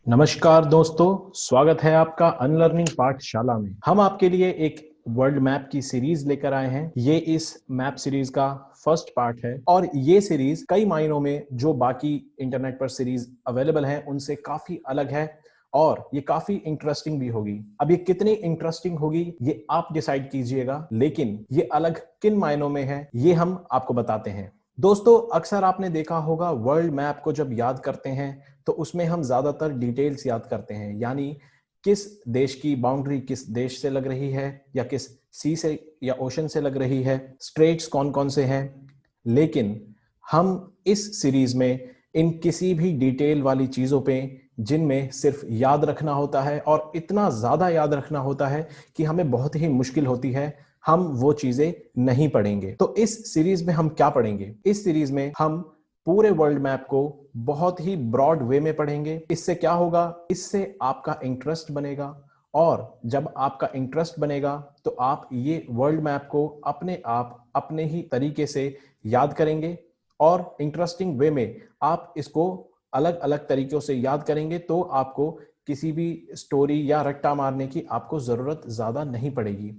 नमस्कार दोस्तों, स्वागत है आपका अनलर्निंग पाठशाला में। हम आपके लिए एक वर्ल्ड मैप की सीरीज लेकर आए हैं। ये इस मैप सीरीज का फर्स्ट पार्ट है और ये सीरीज कई मायनों में जो बाकी इंटरनेट पर सीरीज अवेलेबल हैं उनसे काफी अलग है और ये काफी इंटरेस्टिंग भी होगी। अब ये कितनी इंटरेस्टिंग होगी ये आप डिसाइड कीजिएगा, लेकिन ये अलग किन मायनों में है ये हम आपको बताते हैं। दोस्तों, अक्सर आपने देखा होगा वर्ल्ड मैप को जब याद करते हैं तो उसमें हम ज्यादातर डिटेल्स याद करते हैं, यानी किस देश की बाउंड्री किस देश से लग रही है या किस सी से या ओशन से लग रही है, स्ट्रेट्स कौन कौन से हैं। लेकिन हम इस सीरीज में इन किसी भी डिटेल वाली चीजों पे जिनमें सिर्फ याद रखना होता है और इतना ज्यादा याद रखना होता है कि हमें बहुत ही मुश्किल होती है, हम वो चीजें नहीं पढ़ेंगे। तो इस सीरीज में हम क्या पढ़ेंगे? इस सीरीज में हम पूरे वर्ल्ड मैप को बहुत ही ब्रॉड वे में पढ़ेंगे। इससे क्या होगा? इससे आपका इंटरेस्ट बनेगा और जब आपका इंटरेस्ट बनेगा तो आप ये वर्ल्ड मैप को अपने आप अपने ही तरीके से याद करेंगे और इंटरेस्टिंग वे में आप इसको अलग अलग तरीकों से याद करेंगे तो आपको किसी भी स्टोरी या रट्टा मारने की आपको जरूरत ज्यादा नहीं पड़ेगी।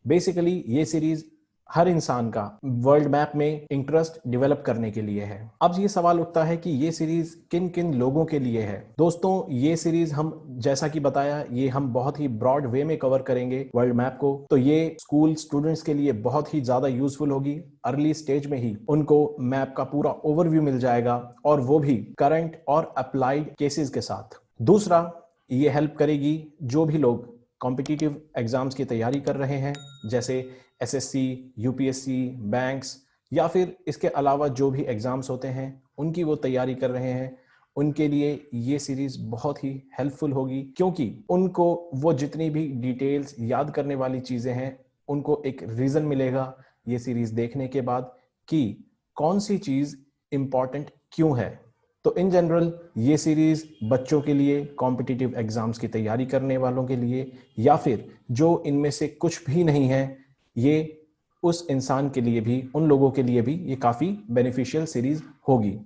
बेसिकली ये सीरीज हर इंसान का वर्ल्ड मैप में इंटरेस्ट डेवलप करने के लिए है। अब ये सवाल उठता है कि ये सीरीज किन किन लोगों के लिए है। दोस्तों, ये सीरीज हम जैसा कि बताया ये हम बहुत ही ब्रॉड वे में कवर करेंगे वर्ल्ड मैप को। तो ये स्कूल स्टूडेंट्स के लिए बहुत ही ज्यादा यूजफुल होगी। अर्ली स्टेज में ही उनको मैप का पूरा ओवरव्यू मिल जाएगा और वो भी करंट और अप्लाइड केसेस के साथ। दूसरा, ये हेल्प करेगी जो भी लोग कॉम्पिटिटिव एग्जाम्स की तैयारी कर रहे हैं, जैसे एसएससी, यूपीएससी, बैंक्स या फिर इसके अलावा जो भी एग्जाम्स होते हैं उनकी वो तैयारी कर रहे हैं, उनके लिए ये सीरीज बहुत ही हेल्पफुल होगी, क्योंकि उनको वो जितनी भी डिटेल्स याद करने वाली चीजें हैं उनको एक रीजन मिलेगा ये सीरीज देखने के बाद कि कौन सी चीज इंपॉर्टेंट क्यों है। तो इन जनरल ये सीरीज बच्चों के लिए, कॉम्पिटिटिव एग्जाम्स की तैयारी करने वालों के लिए, या फिर जो इनमें से कुछ भी नहीं है, ये उस इंसान के लिए भी, उन लोगों के लिए भी ये काफी बेनिफिशियल सीरीज होगी।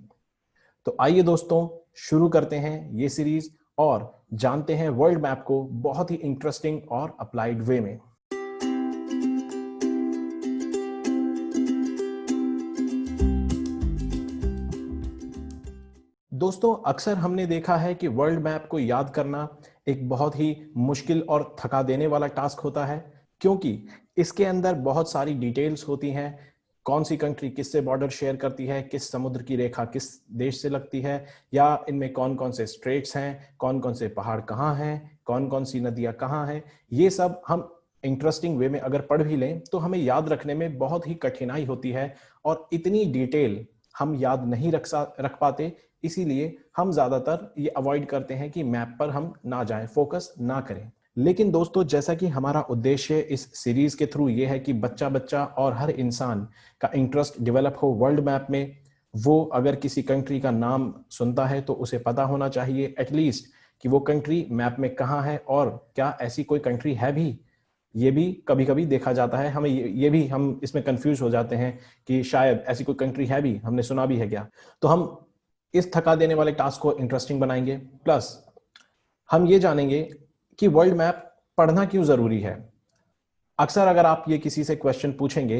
तो आइए दोस्तों, शुरू करते हैं ये सीरीज और जानते हैं वर्ल्ड मैप को बहुत ही इंटरेस्टिंग और अप्लाइड वे में। दोस्तों, अक्सर हमने देखा है कि वर्ल्ड मैप को याद करना एक बहुत ही मुश्किल और थका देने वाला टास्क होता है, क्योंकि इसके अंदर बहुत सारी डिटेल्स होती हैं। कौन सी कंट्री किससे बॉर्डर शेयर करती है, किस समुद्र की रेखा किस देश से लगती है, या इनमें कौन कौन से स्ट्रेट्स हैं, कौन कौन से पहाड़ कहाँ हैं, कौन कौन सी नदियाँ कहाँ हैं। ये सब हम इंटरेस्टिंग वे में अगर पढ़ भी लें तो हमें याद रखने में बहुत ही कठिनाई होती है और इतनी डिटेल हम याद नहीं रख पाते। इसीलिए हम ज्यादातर ये अवॉइड करते हैं कि मैप पर हम ना जाएं, फोकस ना करें। लेकिन दोस्तों, जैसा कि हमारा उद्देश्य इस सीरीज के थ्रू ये है कि बच्चा बच्चा और हर इंसान का इंटरेस्ट डेवलप हो वर्ल्ड मैप में। वो अगर किसी कंट्री का नाम सुनता है तो उसे पता होना चाहिए एटलीस्ट कि वो कंट्री मैप में कहाँ है और क्या ऐसी कोई कंट्री है भी। ये भी कभी कभी देखा जाता है, हमें ये भी हम इसमें कंफ्यूज हो जाते हैं कि शायद ऐसी कोई कंट्री है भी, हमने सुना भी है क्या। तो हम इस थका देने वाले टास्क को इंटरेस्टिंग बनाएंगे, प्लस हम ये जानेंगे कि वर्ल्ड मैप पढ़ना क्यों जरूरी है। अक्सर अगर आप ये किसी से क्वेश्चन पूछेंगे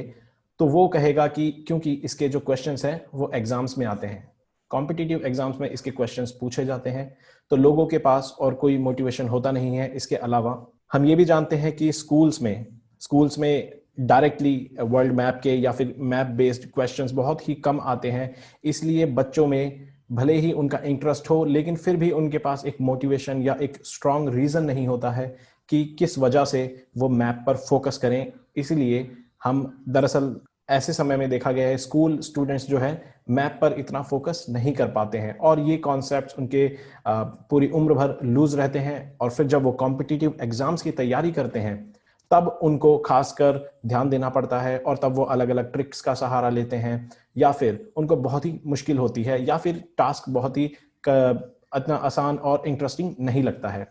तो वो कहेगा कि क्योंकि इसके जो क्वेश्चंस हैं वो एग्जाम्स में आते हैं, कॉम्पिटिटिव एग्जाम्स में इसके क्वेश्चंस पूछे जाते हैं, तो लोगों के पास और कोई मोटिवेशन होता नहीं है। इसके अलावा हम ये भी जानते हैं कि स्कूल्स में डायरेक्टली वर्ल्ड मैप के या फिर मैप बेस्ड क्वेश्चंस बहुत ही कम आते हैं। इसलिए बच्चों में भले ही उनका इंटरेस्ट हो लेकिन फिर भी उनके पास एक मोटिवेशन या एक स्ट्रांग रीजन नहीं होता है कि किस वजह से वो मैप पर फोकस करें। इसलिए हम दरअसल ऐसे समय में देखा गया है स्कूल स्टूडेंट्स जो है मैप पर इतना फोकस नहीं कर पाते हैं और ये कॉन्सेप्ट्स उनके पूरी उम्र भर लूज रहते हैं। और फिर जब वो कॉम्पिटिटिव एग्जाम्स की तैयारी करते हैं तब उनको खासकर ध्यान देना पड़ता है और तब वो अलग अलग ट्रिक्स का सहारा लेते हैं, या फिर उनको बहुत ही मुश्किल होती है, या फिर टास्क बहुत ही इतना आसान और इंटरेस्टिंग नहीं लगता है।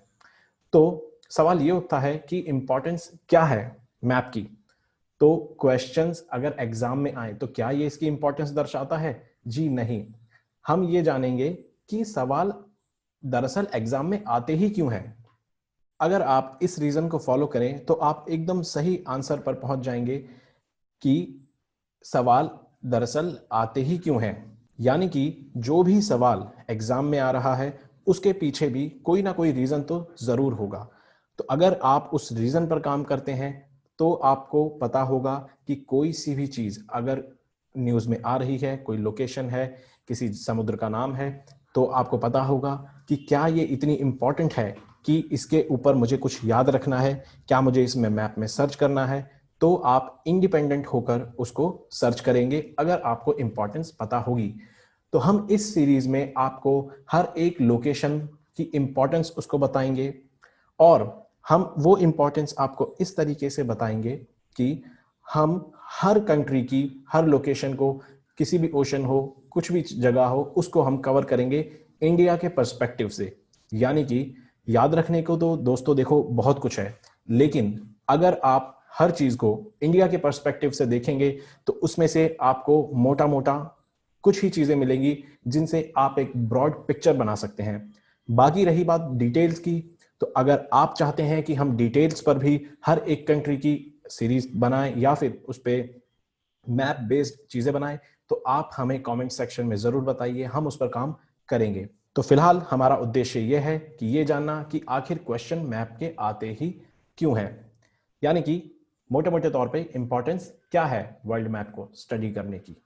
तो सवाल ये उठता है कि इंपॉर्टेंस क्या है मैप की। तो क्वेश्चंस अगर एग्जाम में आए तो क्या ये इसकी इंपॉर्टेंस दर्शाता है? जी नहीं। हम ये जानेंगे कि सवाल दरअसल एग्जाम में आते ही क्यों हैं? अगर आप इस रीजन को फॉलो करें तो आप एकदम सही आंसर पर पहुंच जाएंगे कि सवाल दरअसल आते ही क्यों हैं। यानी कि जो भी सवाल एग्जाम में आ रहा है उसके पीछे भी कोई ना कोई रीजन तो जरूर होगा। तो अगर आप उस रीजन पर काम करते हैं तो आपको पता होगा कि कोई सी भी चीज अगर न्यूज में आ रही है, कोई लोकेशन है, किसी समुद्र का नाम है, तो आपको पता होगा कि क्या ये इतनी इंपॉर्टेंट है कि इसके ऊपर मुझे कुछ याद रखना है, क्या मुझे इसमें मैप में सर्च करना है। तो आप इंडिपेंडेंट होकर उसको सर्च करेंगे अगर आपको इंपॉर्टेंस पता होगी। तो हम इस सीरीज में आपको हर एक लोकेशन की इंपॉर्टेंस उसको बताएंगे और हम वो इंपॉर्टेंस आपको इस तरीके से बताएंगे कि हम हर कंट्री की हर लोकेशन को, किसी भी ओशन हो, कुछ भी जगह हो, उसको हम कवर करेंगे इंडिया के पर्सपेक्टिव से। यानी कि याद रखने को तो दोस्तों देखो बहुत कुछ है, लेकिन अगर आप हर चीज को इंडिया के पर्सपेक्टिव से देखेंगे तो उसमें से आपको मोटा मोटा कुछ ही चीजें मिलेंगी जिनसे आप एक ब्रॉड पिक्चर बना सकते हैं। बाकी रही बात डिटेल्स की, तो अगर आप चाहते हैं कि हम डिटेल्स पर भी हर एक कंट्री की सीरीज बनाएं या फिर उस पर मैप बेस्ड चीजें बनाएं, तो आप हमें कमेंट सेक्शन में जरूर बताइए, हम उस पर काम करेंगे। तो फिलहाल हमारा उद्देश्य यह है कि ये जानना कि आखिर क्वेश्चन मैप के आते ही क्यों है, यानी कि मोटे मोटे तौर पे इंपॉर्टेंस क्या है वर्ल्ड मैप को स्टडी करने की।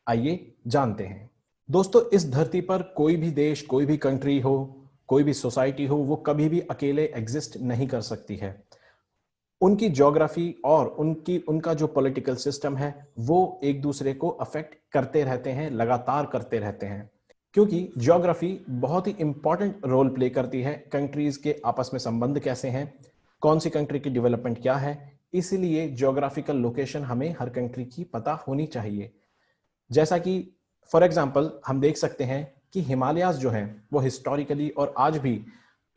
आइए जानते हैं। दोस्तों, इस धरती पर कोई भी देश, कोई भी कंट्री हो, कोई भी सोसाइटी हो, वो कभी भी अकेले एग्जिस्ट नहीं कर सकती है। उनकी ज्योग्राफी और उनका जो पॉलिटिकल सिस्टम है वो एक दूसरे को अफेक्ट करते रहते हैं, लगातार करते रहते हैं, क्योंकि ज्योग्राफी बहुत ही इंपॉर्टेंट रोल प्ले करती है। कंट्रीज के आपस में संबंध कैसे हैं, कौन सी कंट्री की डेवलपमेंट क्या है, इसलिए ज्योग्राफिकल लोकेशन हमें हर कंट्री की पता होनी चाहिए। जैसा कि फॉर एग्जांपल हम देख सकते हैं कि हिमालयाज जो हैं वो हिस्टोरिकली और आज भी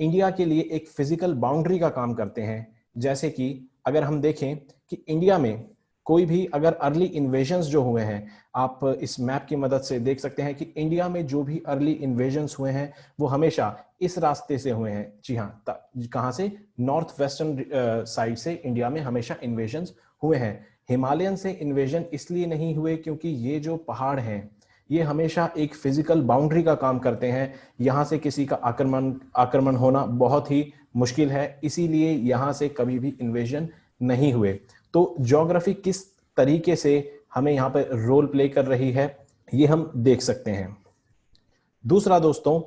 इंडिया के लिए एक फिजिकल बाउंड्री का काम करते हैं। जैसे कि अगर हम देखें कि इंडिया में कोई भी अगर अर्ली इन्वेजन्स जो हुए हैं, आप इस मैप की मदद से देख सकते हैं कि इंडिया में जो भी अर्ली इन्वेजन्स हुए हैं वो हमेशा इस रास्ते से हुए हैं। जी हाँ, कहाँ से? नॉर्थ वेस्टर्न साइड से इंडिया में हमेशा इन्वेजन्स हुए हैं। हिमालयन से इन्वेजन इसलिए नहीं हुए क्योंकि ये जो पहाड़ हैं ये हमेशा एक फिजिकल बाउंड्री का काम करते हैं। यहाँ से किसी का आक्रमण होना बहुत ही मुश्किल है, इसीलिए यहाँ से कभी भी इन्वेजन नहीं हुए। तो ज्योग्राफी किस तरीके से हमें यहाँ पर रोल प्ले कर रही है ये हम देख सकते हैं। दूसरा दोस्तों,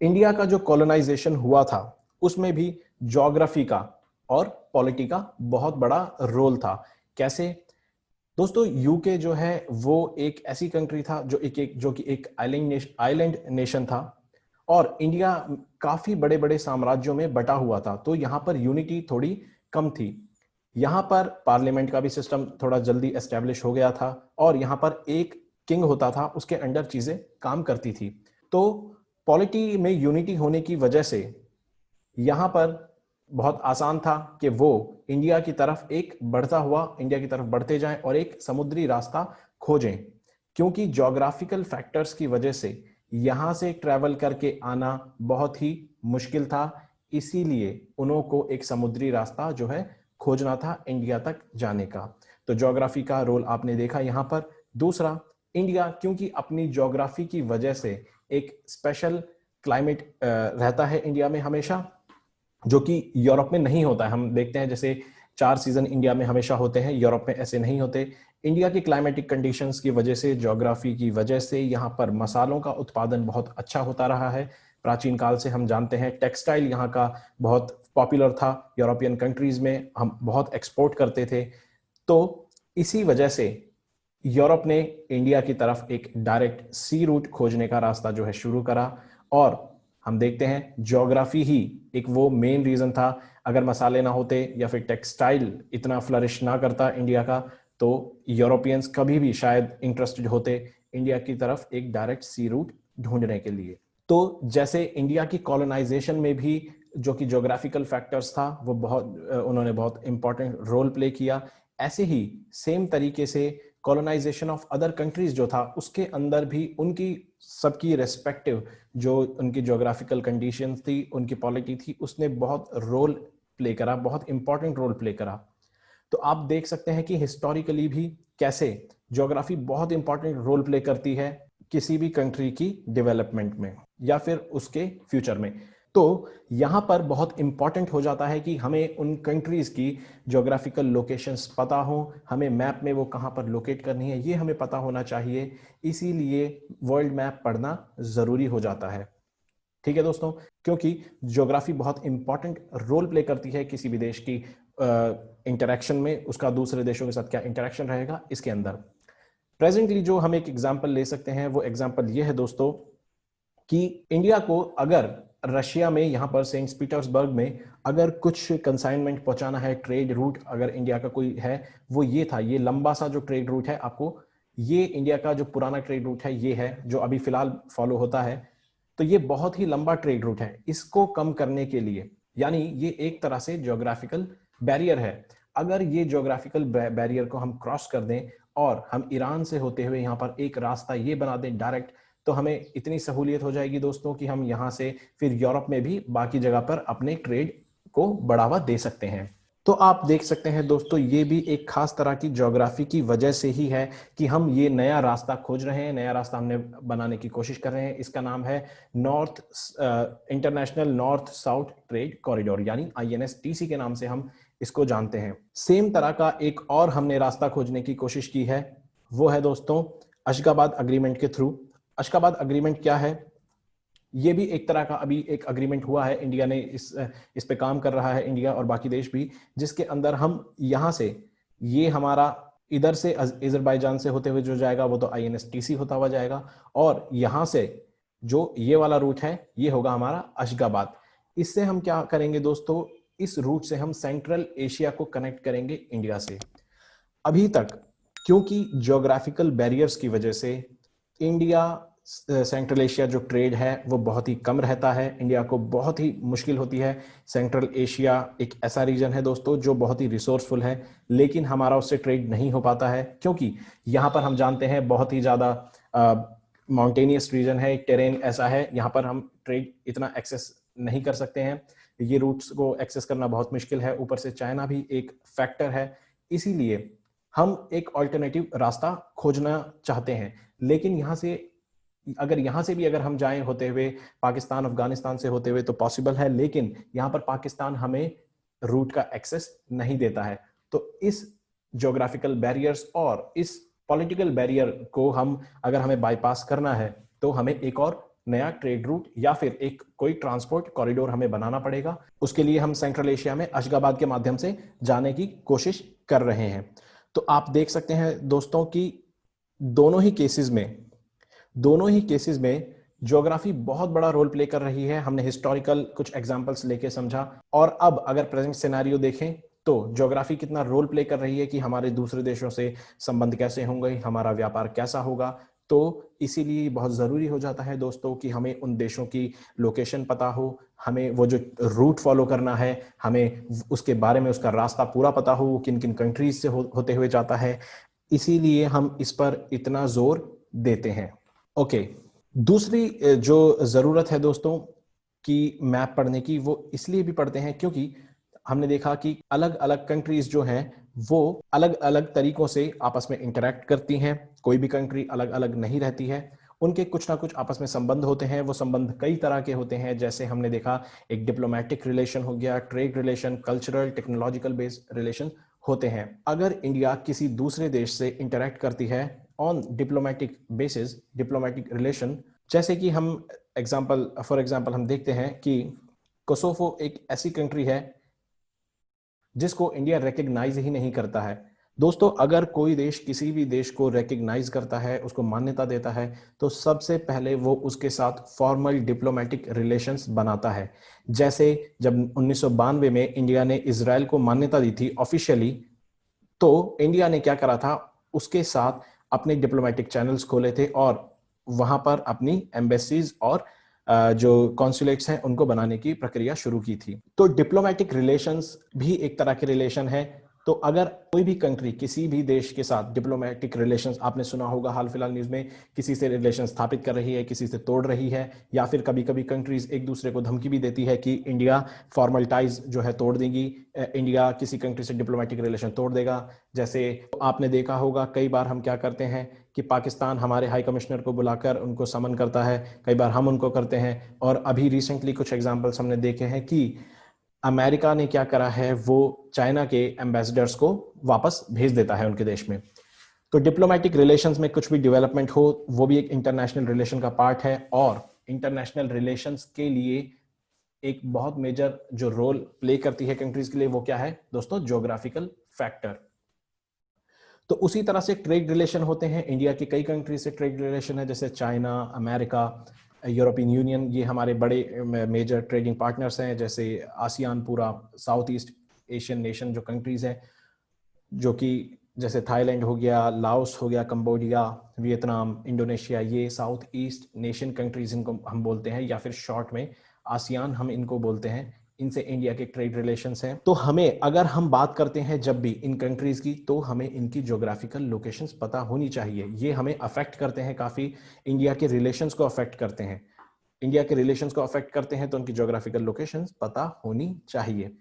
इंडिया का जो कॉलोनाइजेशन हुआ था उसमें भी ज्योग्राफी का और पॉलिटी का बहुत बड़ा रोल था। कैसे? दोस्तों, यूके जो है वो एक ऐसी कंट्री था जो एक आइलैंड नेशन था और इंडिया काफी बड़े बड़े साम्राज्यों में बटा हुआ था। तो यहाँ पर यूनिटी थोड़ी कम थी। यहाँ पर पार्लियामेंट का भी सिस्टम थोड़ा जल्दी एस्टेब्लिश हो गया था और यहाँ पर एक किंग होता था, उसके अंडर चीजें काम करती थी। तो पॉलिटी में यूनिटी होने की वजह से यहाँ पर बहुत आसान था कि वो इंडिया की तरफ बढ़ते जाएं और एक समुद्री रास्ता खोजें, क्योंकि ज्योग्राफिकल फैक्टर्स की वजह से यहां से ट्रैवल करके आना बहुत ही मुश्किल था। इसीलिए उनको एक समुद्री रास्ता जो है खोजना था इंडिया तक जाने का। तो ज्योग्राफी का रोल आपने देखा यहाँ पर। दूसरा, इंडिया क्योंकि अपनी ज्योग्राफी की वजह से एक स्पेशल क्लाइमेट रहता है इंडिया में हमेशा, जो कि यूरोप में नहीं होता है। हम देखते हैं जैसे 4 सीजन इंडिया में हमेशा होते हैं, यूरोप में ऐसे नहीं होते। इंडिया की क्लाइमेटिक कंडीशंस की वजह से, ज्योग्राफी की वजह से यहाँ पर मसालों का उत्पादन बहुत अच्छा होता रहा है। प्राचीन काल से हम जानते हैं टेक्सटाइल यहाँ का बहुत पॉपुलर था, यूरोपियन कंट्रीज में हम बहुत एक्सपोर्ट करते थे। तो इसी वजह से यूरोप ने इंडिया की तरफ एक डायरेक्ट सी रूट खोजने का रास्ता जो है शुरू करा। और हम देखते हैं ज्योग्राफी ही एक वो मेन रीजन था। अगर मसाले ना होते या फिर टेक्सटाइल इतना फ्लरिश ना करता इंडिया का, तो यूरोपियंस कभी भी शायद इंटरेस्टेड होते इंडिया की तरफ एक डायरेक्ट सी रूट ढूंढने के लिए। तो जैसे इंडिया की कॉलोनाइजेशन में भी जो कि ज्योग्राफिकल फैक्टर्स था वो उन्होंने बहुत इंपॉर्टेंट रोल प्ले किया, ऐसे ही सेम तरीके से कॉलोनाइजेशन ऑफ अदर कंट्रीज जो था उसके अंदर भी उनकी सबकी रेस्पेक्टिव जो उनकी ज्योग्राफिकल कंडीशंस थी, उनकी पॉलिटी थी, उसने बहुत रोल प्ले करा, बहुत इंपॉर्टेंट रोल प्ले करा। तो आप देख सकते हैं कि हिस्टोरिकली भी कैसे ज्योग्राफी बहुत इंपॉर्टेंट रोल प्ले करती है किसी भी कंट्री की डेवलपमेंट में या फिर उसके फ्यूचर में। तो यहां पर बहुत इंपॉर्टेंट हो जाता है कि हमें उन कंट्रीज की ज्योग्राफिकल लोकेशंस पता हो, हमें मैप में वो कहां पर लोकेट करनी है ये हमें पता होना चाहिए। इसीलिए वर्ल्ड मैप पढ़ना जरूरी हो जाता है। ठीक है दोस्तों, क्योंकि ज्योग्राफी बहुत इंपॉर्टेंट रोल प्ले करती है किसी भी देश की इंटरेक्शन में, उसका दूसरे देशों के साथ क्या इंटरेक्शन रहेगा इसके अंदर। प्रेजेंटली जो हम एक एग्जांपल ले सकते हैं वो एग्जांपल ये है दोस्तों कि इंडिया को अगर रशिया में यहाँ पर सेंट पीटर्सबर्ग में अगर कुछ कंसाइनमेंट पहुंचाना है, ट्रेड रूट अगर इंडिया का कोई है, वो ये था, ये लंबा सा जो ट्रेड रूट है आपको, ये इंडिया का जो पुराना ट्रेड रूट है ये है जो अभी फिलहाल फॉलो होता है। तो ये बहुत ही लंबा ट्रेड रूट है। इसको कम करने के लिए, यानी ये एक तरह से ज्योग्राफिकल बैरियर है, अगर ये ज्योग्राफिकल बैरियर को हम क्रॉस कर दें और हम ईरान से होते हुए यहाँ पर एक रास्ता ये बना दें डायरेक्ट, तो हमें इतनी सहूलियत हो जाएगी दोस्तों कि हम यहाँ से फिर यूरोप में भी बाकी जगह पर अपने ट्रेड को बढ़ावा दे सकते हैं। तो आप देख सकते हैं दोस्तों, ये भी एक खास तरह की ज्योग्राफी की वजह से ही है कि हम ये नया रास्ता खोज रहे हैं, नया रास्ता हमने बनाने की कोशिश कर रहे हैं। इसका नाम है north international north south trade corridor, यानी INSTC के नाम से हम इसको जानते हैं। सेम तरह का एक और हमने रास्ता खोजने की कोशिश की है, वो है दोस्तों अशगाबाद अग्रीमेंट के थ्रू। अशगाबाद अग्रीमेंट क्या है? ये भी एक तरह का अभी एक अग्रीमेंट हुआ है, इंडिया ने इस पे काम कर रहा है, इंडिया और बाकी देश भी, जिसके अंदर हम यहाँ से, ये हमारा इधर से अजरबैजान से होते हुए जो जाएगा वो तो INSTC होता हुआ जाएगा, और यहाँ से जो ये वाला रूट है ये होगा हमारा अशगाबाद। इससे हम क्या करेंगे दोस्तों, इस रूट से हम सेंट्रल एशिया को कनेक्ट करेंगे इंडिया से। अभी तक क्योंकि ज्योग्राफिकल बैरियर्स की वजह से इंडिया सेंट्रल एशिया जो ट्रेड है वो बहुत ही कम रहता है, इंडिया को बहुत ही मुश्किल होती है। सेंट्रल एशिया एक ऐसा रीजन है दोस्तों जो बहुत ही रिसोर्सफुल है, लेकिन हमारा उससे ट्रेड नहीं हो पाता है क्योंकि यहाँ पर हम जानते हैं बहुत ही ज़्यादा माउंटेनियस रीजन है, टेरेन ऐसा है, यहाँ पर हम ट्रेड इतना एक्सेस नहीं कर सकते हैं, ये रूट्स को एक्सेस करना बहुत मुश्किल है। ऊपर से चाइना भी एक फैक्टर है, इसीलिए हम एक ऑल्टरनेटिव रास्ता खोजना चाहते हैं। लेकिन यहाँ से अगर यहाँ से भी अगर हम जाएं होते हुए पाकिस्तान अफगानिस्तान से होते हुए तो पॉसिबल है, लेकिन यहाँ पर पाकिस्तान हमें रूट का एक्सेस नहीं देता है। तो इस ज्योग्राफिकल बैरियर्स और इस पॉलिटिकल बैरियर को हम अगर हमें बाईपास करना है तो हमें एक और नया ट्रेड रूट या फिर एक कोई ट्रांसपोर्ट कॉरिडोर हमें बनाना पड़ेगा। उसके लिए हम सेंट्रल एशिया में अशगाबाद के माध्यम से जाने की कोशिश कर रहे हैं। तो आप देख सकते हैं दोस्तों कि दोनों ही केसेस में ज्योग्राफी बहुत बड़ा रोल प्ले कर रही है। हमने हिस्टोरिकल कुछ एग्जांपल्स लेके समझा, और अब अगर प्रेजेंट सिनेरियो देखें तो ज्योग्राफी कितना रोल प्ले कर रही है कि हमारे दूसरे देशों से संबंध कैसे होंगे, हमारा व्यापार कैसा होगा। तो इसीलिए बहुत जरूरी हो जाता है दोस्तों कि हमें उन देशों की लोकेशन पता हो, हमें वो जो रूट फॉलो करना है हमें उसके बारे में उसका रास्ता पूरा पता हो, वो किन किन कंट्रीज से होते हुए जाता है। इसीलिए हम इस पर इतना जोर देते हैं। ओके, दूसरी जो जरूरत है दोस्तों कि मैप पढ़ने की, वो इसलिए भी पढ़ते हैं क्योंकि हमने देखा कि अलग अलग कंट्रीज जो हैं वो अलग अलग तरीकों से आपस में इंटरेक्ट करती हैं। कोई भी कंट्री अलग अलग नहीं रहती है, उनके कुछ ना कुछ आपस में संबंध होते हैं। वो संबंध कई तरह के होते हैं, जैसे हमने देखा एक डिप्लोमेटिक रिलेशन हो गया, trade relation, cultural technological based relation होते हैं। अगर इंडिया किसी दूसरे देश से इंटरेक्ट करती है on diplomatic basis, diplomatic relation, जैसे कि हम फॉर एग्जांपल हम देखते हैं कि कोसोवो एक ऐसी कंट्री है जिसको इंडिया रिकग्नाइज ही नहीं करता है। दोस्तों, अगर कोई देश किसी भी देश को रिकग्नाइज करता है, उसको मान्यता देता है, तो सबसे पहले वो उसके साथ फॉर्मल डिप्लोमेटिक रिलेशंस बनाता है। जैसे जब 1992 में इंडिया ने इजराइल को मान्यता दी थी ऑफिशियली, तो इंडिया ने क्या करा था, उसके साथ अपने डिप्लोमेटिक चैनल्स खोले थे और वहां पर अपनी एम्बेसीज और जो कॉन्सुलेट्स हैं उनको बनाने की प्रक्रिया शुरू की थी। तो डिप्लोमेटिक रिलेशंस भी एक तरह के रिलेशन है। तो अगर कोई भी कंट्री किसी भी देश के साथ डिप्लोमेटिक रिलेशंस, आपने सुना होगा हाल फिलहाल न्यूज़ में, किसी से रिलेशन स्थापित कर रही है, किसी से तोड़ रही है, या फिर कभी कभी कंट्रीज एक दूसरे को धमकी भी देती है कि इंडिया फॉर्मल टाइज जो है तोड़ देगी, इंडिया किसी कंट्री से डिप्लोमेटिक रिलेशन तोड़ देगा। जैसे आपने देखा होगा कई बार हम क्या करते हैं कि पाकिस्तान हमारे हाई कमिश्नर को बुलाकर उनको समन करता है, कई बार हम उनको करते हैं। और अभी रिसेंटली कुछ एग्जांपल्स हमने देखे हैं कि अमेरिका ने क्या करा है, वो चाइना के एम्बेसडर्स को वापस भेज देता है उनके देश में। तो डिप्लोमेटिक रिलेशंस में कुछ भी डेवलपमेंट हो, वो भी एक इंटरनेशनल रिलेशन का पार्ट है। और इंटरनेशनल रिलेशंस के लिए एक बहुत मेजर जो रोल प्ले करती है कंट्रीज के लिए, वो क्या है दोस्तों? Geographical factor. तो उसी तरह से ट्रेड रिलेशन होते हैं, इंडिया की कई कंट्री से ट्रेड रिलेशन है, जैसे चाइना, अमेरिका, यूरोपियन यूनियन, ये हमारे बड़े मेजर ट्रेडिंग पार्टनर्स हैं। जैसे आसियान, पूरा साउथ ईस्ट एशियन नेशन जो कंट्रीज हैं, जो कि जैसे थाईलैंड हो गया, लाओस हो गया, कंबोडिया, वियतनाम, इंडोनेशिया, ये साउथ ईस्ट नेशन कंट्रीज इनको हम बोलते हैं, या फिर शॉर्ट में आसियान हम इनको बोलते हैं। इनसे इंडिया के ट्रेड रिलेशंस हैं। तो हमें, अगर हम बात करते हैं जब भी इन कंट्रीज की, तो हमें इनकी ज्योग्राफिकल लोकेशंस पता होनी चाहिए। ये हमें अफेक्ट करते हैं काफी, इंडिया के रिलेशंस को अफेक्ट करते हैं। इंडिया के रिलेशंस को अफेक्ट करते हैं तो उनकी ज्योग्राफिकल लोकेशंस पता होनी चाहिए।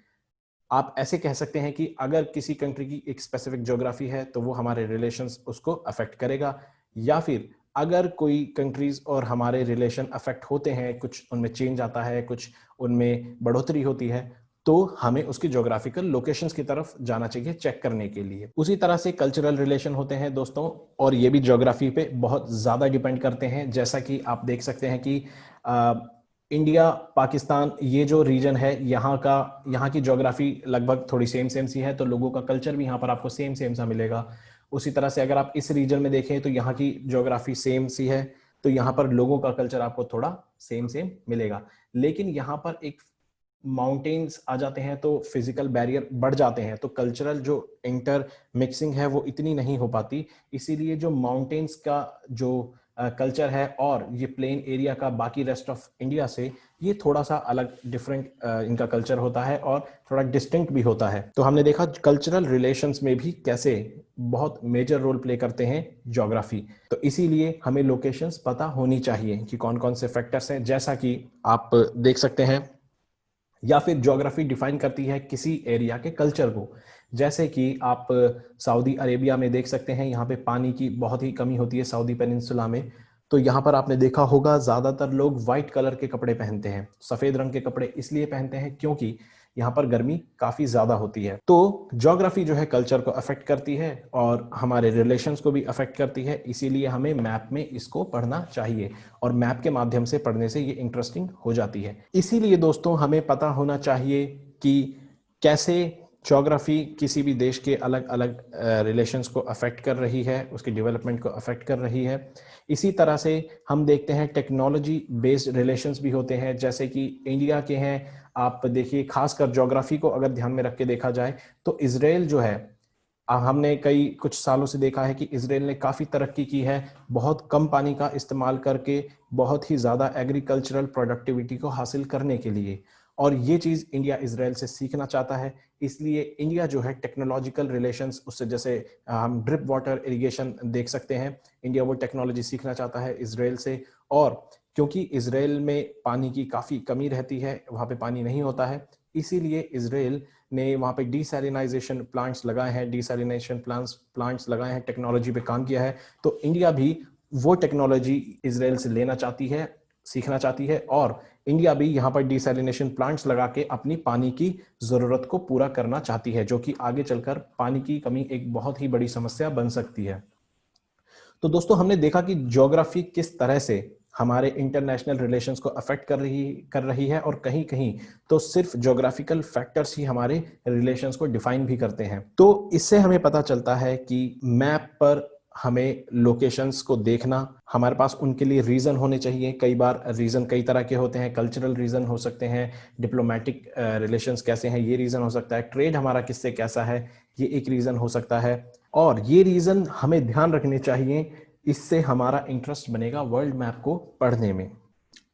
आप ऐसे कह सकते हैं कि अगर किसी कंट्री की एक स्पेसिफिक ज्योग्राफी है तो वो हमारे रिलेशंस उसको अफेक्ट करेगा, या फिर अगर कोई कंट्रीज और हमारे रिलेशन अफेक्ट होते हैं, कुछ उनमें चेंज आता है, कुछ उनमें बढ़ोतरी होती है, तो हमें उसकी ज्योग्राफिकल लोकेशंस की तरफ जाना चाहिए चेक करने के लिए। उसी तरह से कल्चरल रिलेशन होते हैं दोस्तों, और ये भी ज्योग्राफी पे बहुत ज्यादा डिपेंड करते हैं। जैसा कि आप देख सकते हैं कि इंडिया, पाकिस्तान, ये जो रीजन है, यहाँ की ज्योग्राफी लगभग थोड़ी सेम सेम सी है, तो लोगों का कल्चर भी यहाँ पर आपको सेम सेम सा मिलेगा। उसी तरह से अगर आप इस रीजन में देखें तो यहाँ की ज्योग्राफी सेम सी है, तो यहाँ पर लोगों का कल्चर आपको थोड़ा सेम सेम मिलेगा। लेकिन यहाँ पर एक माउंटेन्स आ जाते हैं तो फिजिकल बैरियर बढ़ जाते हैं, तो कल्चरल जो इंटर मिक्सिंग है वो इतनी नहीं हो पाती। इसीलिए जो माउंटेन्स का जो कल्चर है और ये प्लेन एरिया का बाकी रेस्ट ऑफ इंडिया से, ये थोड़ा सा अलग डिफरेंट इनका कल्चर होता है और थोड़ा डिस्टिंक्ट भी होता है। तो हमने देखा कल्चरल रिलेशंस में भी कैसे बहुत मेजर रोल प्ले करते हैं ज्योग्राफी। तो इसीलिए हमें लोकेशंस पता होनी चाहिए कि कौन कौन से फैक्टर्स हैं, जैसा कि आप देख सकते हैं। या फिर ज्योग्राफी डिफाइन करती है किसी एरिया के कल्चर को। जैसे कि आप सऊदी अरेबिया में देख सकते हैं, यहाँ पे पानी की बहुत ही कमी होती है सऊदी पेनिनसुला में। तो यहाँ पर आपने देखा होगा ज्यादातर लोग व्हाइट कलर के कपड़े पहनते हैं, सफेद रंग के कपड़े इसलिए पहनते हैं क्योंकि यहाँ पर गर्मी काफी ज्यादा होती है। तो ज्योग्राफी जो है कल्चर को अफेक्ट करती है और हमारे रिलेशंस को भी अफेक्ट करती है, इसीलिए हमें मैप में इसको पढ़ना चाहिए, और मैप के माध्यम से पढ़ने से ये इंटरेस्टिंग हो जाती है। इसीलिए दोस्तों हमें पता होना चाहिए कि कैसे ज्योग्राफी किसी भी देश के अलग अलग रिलेशंस को अफेक्ट कर रही है, उसके डेवलपमेंट को अफेक्ट कर रही है। इसी तरह से हम देखते हैं टेक्नोलॉजी बेस्ड रिलेशंस भी होते हैं, जैसे कि इंडिया के हैं। आप देखिए, खासकर ज्योग्राफी को अगर ध्यान में रख के देखा जाए तो इजराइल जो है, हमने कई कुछ सालों से देखा है कि इजराइल ने काफी तरक्की की है, बहुत कम पानी का इस्तेमाल करके बहुत ही ज्यादा एग्रीकल्चरल प्रोडक्टिविटी को हासिल करने के लिए। और ये चीज इंडिया इजराइल से सीखना चाहता है, इसलिए इंडिया जो है टेक्नोलॉजिकल रिलेशंस उससे, जैसे हम ड्रिप वाटर इरिगेशन देख सकते हैं, इंडिया वो टेक्नोलॉजी सीखना चाहता है इजराइल से। और क्योंकि इजराइल में पानी की काफी कमी रहती है, वहां पे पानी नहीं होता है, इसीलिए इजराइल ने वहां पे डीसैलिनाइजेशन प्लांट्स लगाए हैं, डीसैलिनेशन प्लांट्स लगाए हैं, टेक्नोलॉजी पे काम किया है। तो इंडिया भी वो टेक्नोलॉजी इजराइल से लेना चाहती है, सीखना चाहती है, और इंडिया भी यहाँ पर डीसैलिनेशन प्लांट्स लगा के अपनी पानी की जरूरत को पूरा करना चाहती है, जो कि आगे चलकर पानी की कमी एक बहुत ही बड़ी समस्या बन सकती है। तो दोस्तों हमने देखा कि ज्योग्राफी किस तरह से हमारे इंटरनेशनल रिलेशंस को अफेक्ट कर रही है, और कहीं कहीं तो सिर्फ ज्योग्राफिकल फैक्टर्स ही हमारे रिलेशंस को डिफाइन भी करते हैं। तो इससे हमें पता चलता है कि मैप पर हमें लोकेशंस को देखना, हमारे पास उनके लिए रीजन होने चाहिए। कई बार रीजन कई तरह के होते हैं, कल्चरल रीजन हो सकते हैं, डिप्लोमेटिक रिलेशंस कैसे हैं ये रीजन हो सकता है, ट्रेड हमारा किससे कैसा है ये एक रीजन हो सकता है, और ये रीजन हमें ध्यान रखने चाहिए। इससे हमारा इंटरेस्ट बनेगा वर्ल्ड मैप को पढ़ने में।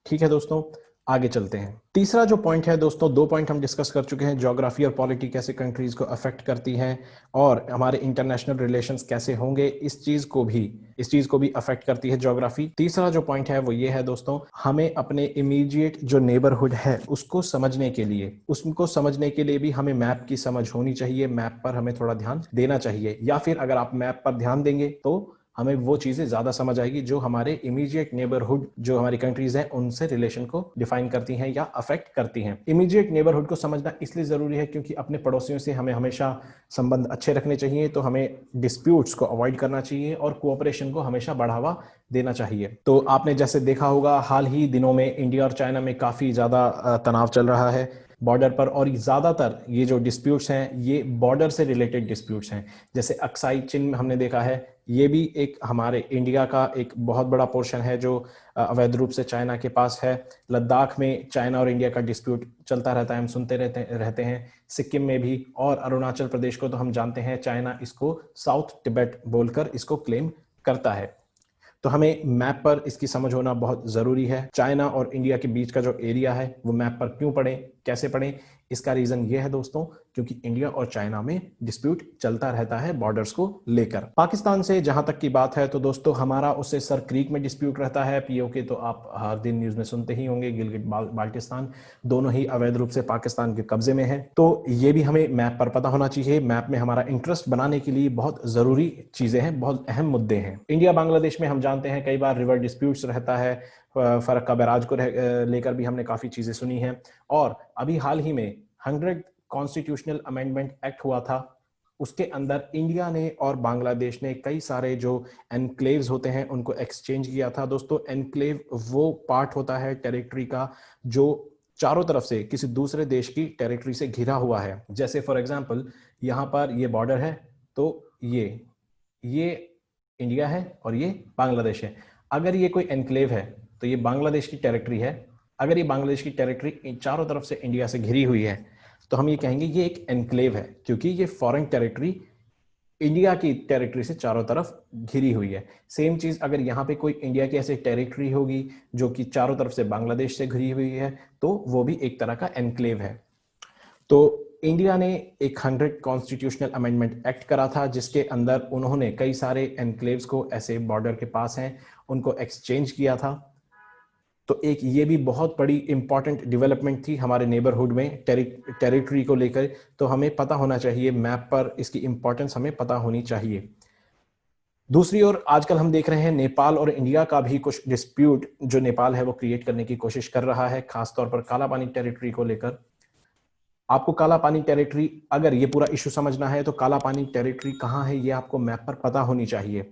ठीक है दोस्तों, आगे चलते हैं। तीसरा जो पॉइंट है दोस्तों, 2 पॉइंट हम डिस्कस कर चुके हैं, ज्योग्राफी और पॉलिटी कैसे कंट्रीज को अफेक्ट करती हैं और हमारे इंटरनेशनल रिलेशंस कैसे होंगे, इस चीज को भी अफेक्ट करती है ज्योग्राफी। तीसरा जो पॉइंट है वो ये है दोस्तों, हमें अपने इमीडिएट जो नेबरहुड है उसको समझने के लिए भी हमें मैप की समझ होनी चाहिए, मैप पर हमें थोड़ा ध्यान देना चाहिए, या फिर अगर आप मैप पर ध्यान देंगे तो हमें वो चीजें ज्यादा समझ आएगी जो हमारे इमीडिएट नेबरहुड, जो हमारी कंट्रीज हैं, उनसे रिलेशन को डिफाइन करती हैं या अफेक्ट करती हैं। इमीडिएट नेबरहुड को समझना इसलिए जरूरी है क्योंकि अपने पड़ोसियों से हमें हमेशा संबंध अच्छे रखने चाहिए, तो हमें डिस्प्यूट्स को अवॉइड करना चाहिए और कोऑपरेशन को हमेशा बढ़ावा देना चाहिए। तो आपने जैसे देखा होगा, हाल ही दिनों में इंडिया और चाइना में काफी ज्यादा तनाव चल रहा है बॉर्डर पर, और ज्यादातर ये जो डिस्प्यूट्स हैं ये बॉर्डर से रिलेटेड डिस्प्यूट्स हैं। जैसे अक्साई चिन हमने देखा है, ये भी एक हमारे इंडिया का एक बहुत बड़ा पोर्शन है जो अवैध रूप से चाइना के पास है। लद्दाख में चाइना और इंडिया का डिस्प्यूट चलता रहता है, हम सुनते रहते हैं। सिक्किम में भी, और अरुणाचल प्रदेश को तो हम जानते हैं चाइना इसको साउथ तिब्बत बोलकर इसको क्लेम करता है। तो हमें मैप पर इसकी समझ होना बहुत जरूरी है। चाइना और इंडिया के बीच का जो एरिया है वो मैप पर क्यों पड़े, कैसे पड़े, इसका रीजन ये है दोस्तों क्योंकि इंडिया और चाइना में डिस्प्यूट चलता रहता है बॉर्डर्स को लेकर। पाकिस्तान से जहां तक की बात है तो दोस्तों हमारा उससे सर क्रीक में डिस्प्यूट रहता है। पीओके तो आप हर दिन न्यूज में सुनते ही होंगे, गिलगित बाल्टिस्तान दोनों ही अवैध रूप से पाकिस्तान के कब्जे में है। तो ये भी हमें मैप पर पता होना चाहिए। मैप में हमारा इंटरेस्ट बनाने के लिए बहुत जरूरी चीजें हैं, बहुत अहम मुद्दे हैं। इंडिया बांग्लादेश में हम जानते हैं कई बार रिवर डिस्प्यूट्स रहता है, फरक्का बैराज को लेकर भी हमने काफी चीजें सुनी हैं। और अभी हाल ही में 100 कॉन्स्टिट्यूशनल अमेंडमेंट एक्ट हुआ था, उसके अंदर इंडिया ने और बांग्लादेश ने कई सारे जो एनक्लेव्स होते हैं उनको एक्सचेंज किया था। दोस्तों एनक्लेव वो पार्ट होता है टेरिटरी का जो चारों तरफ से किसी दूसरे देश की टेरिटरी से घिरा हुआ है। जैसे फॉर एग्जांपल यहाँ पर ये बॉर्डर है, तो ये इंडिया है और ये बांग्लादेश है। अगर ये कोई एनक्लेव है तो ये बांग्लादेश की टेरिटरी है। अगर ये बांग्लादेश की टेरिटरी चारों तरफ से इंडिया से घिरी हुई है तो हम ये कहेंगे ये एक एनक्लेव है, क्योंकि ये फॉरेन टेरिटरी इंडिया की टेरिटरी से चारों तरफ घिरी हुई है। सेम चीज अगर यहाँ पे कोई इंडिया की ऐसी टेरिटरी होगी जो कि चारों तरफ से बांग्लादेश से घिरी हुई है तो वो भी एक तरह का एनक्लेव है। तो इंडिया ने एक 100 कॉन्स्टिट्यूशनल अमेंडमेंट एक्ट करा था जिसके अंदर उन्होंने कई सारे एनक्लेव्स को, ऐसे बॉर्डर के पास हैं, उनको एक्सचेंज किया था। तो एक ये भी बहुत बड़ी इंपॉर्टेंट डेवलपमेंट थी हमारे नेबरहुड में टेरिटरी को लेकर। तो हमें पता होना चाहिए, मैप पर इसकी इंपॉर्टेंस हमें पता होनी चाहिए। दूसरी ओर आजकल हम देख रहे हैं नेपाल और इंडिया का भी कुछ डिस्प्यूट जो नेपाल है वो क्रिएट करने की कोशिश कर रहा है, खासतौर पर काला पानी टेरिटरी को लेकर। आपको काला पानी टेरिटरी, अगर ये पूरा इशू समझना है तो काला पानी टेरिटरी कहाँ है ये आपको मैप पर पता होनी चाहिए।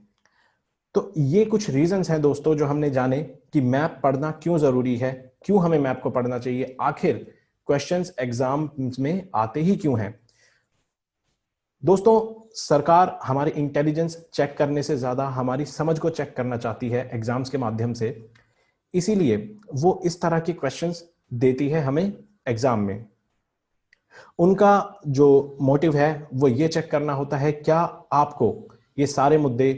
तो ये कुछ रीजंस हैं दोस्तों जो हमने जाने कि मैप पढ़ना क्यों जरूरी है, क्यों हमें मैप को पढ़ना चाहिए, आखिर क्वेश्चंस एग्जाम में आते ही क्यों हैं। दोस्तों सरकार हमारी इंटेलिजेंस चेक करने से ज्यादा हमारी समझ को चेक करना चाहती है एग्जाम्स के माध्यम से, इसीलिए वो इस तरह के क्वेश्चंस देती है हमें एग्जाम में। उनका जो मोटिव है वो ये चेक करना होता है क्या आपको ये सारे मुद्दे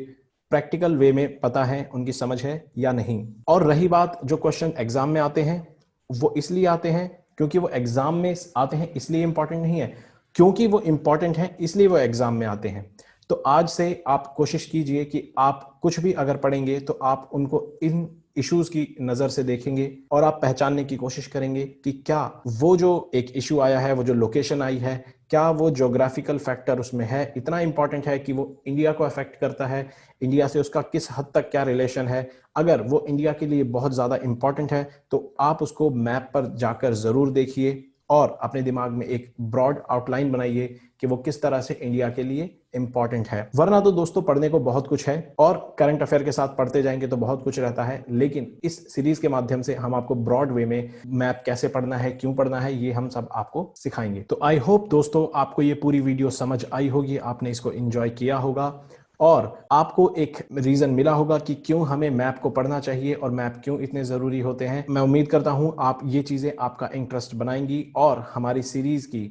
प्रैक्टिकल वे में पता है, उनकी समझ है या नहीं। और रही बात जो क्वेश्चन एग्जाम में आते हैं, वो इसलिए आते हैं क्योंकि वो एग्जाम में आते हैं, इसलिए इंपॉर्टेंट नहीं है, क्योंकि वो इंपॉर्टेंट है इसलिए वो एग्जाम में आते हैं। तो आज से आप कोशिश कीजिए कि आप कुछ भी अगर पढ़ेंगे तो आप उनको इन इश्यूज की नजर से देखेंगे और आप पहचानने की कोशिश करेंगे कि क्या वो जो एक इशू आया है, वो जो लोकेशन आई है, क्या वो ज्योग्राफिकल फैक्टर उसमें है, इतना इंपॉर्टेंट है कि वो इंडिया को अफेक्ट करता है, इंडिया से उसका किस हद तक क्या रिलेशन है। अगर वो इंडिया के लिए बहुत ज्यादा इंपॉर्टेंट है तो आप उसको मैप पर जाकर जरूर देखिए और अपने दिमाग में एक ब्रॉड आउटलाइन बनाइए कि वो किस तरह से इंडिया के लिए इंपॉर्टेंट है। वरना तो दोस्तों पढ़ने को बहुत कुछ है और करंट अफेयर के साथ पढ़ते जाएंगे तो बहुत कुछ रहता है, लेकिन इस सीरीज के माध्यम से हम आपको ब्रॉड वे में मैप कैसे पढ़ना है, क्यों पढ़ना है, ये हम सब आपको सिखाएंगे। तो आई होप दोस्तों आपको ये पूरी वीडियो समझ आई होगी, आपने इसको एंजॉय किया होगा और आपको एक रीजन मिला होगा कि क्यों हमें मैप को पढ़ना चाहिए और मैप क्यों इतने जरूरी होते हैं। मैं उम्मीद करता हूं आप ये चीजें आपका इंटरेस्ट बनाएंगी और हमारी सीरीज की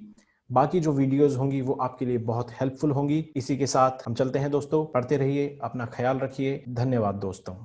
बाकी जो वीडियोस होंगी वो आपके लिए बहुत हेल्पफुल होंगी। इसी के साथ हम चलते हैं दोस्तों, पढ़ते रहिए, अपना ख्याल रखिए। धन्यवाद दोस्तों।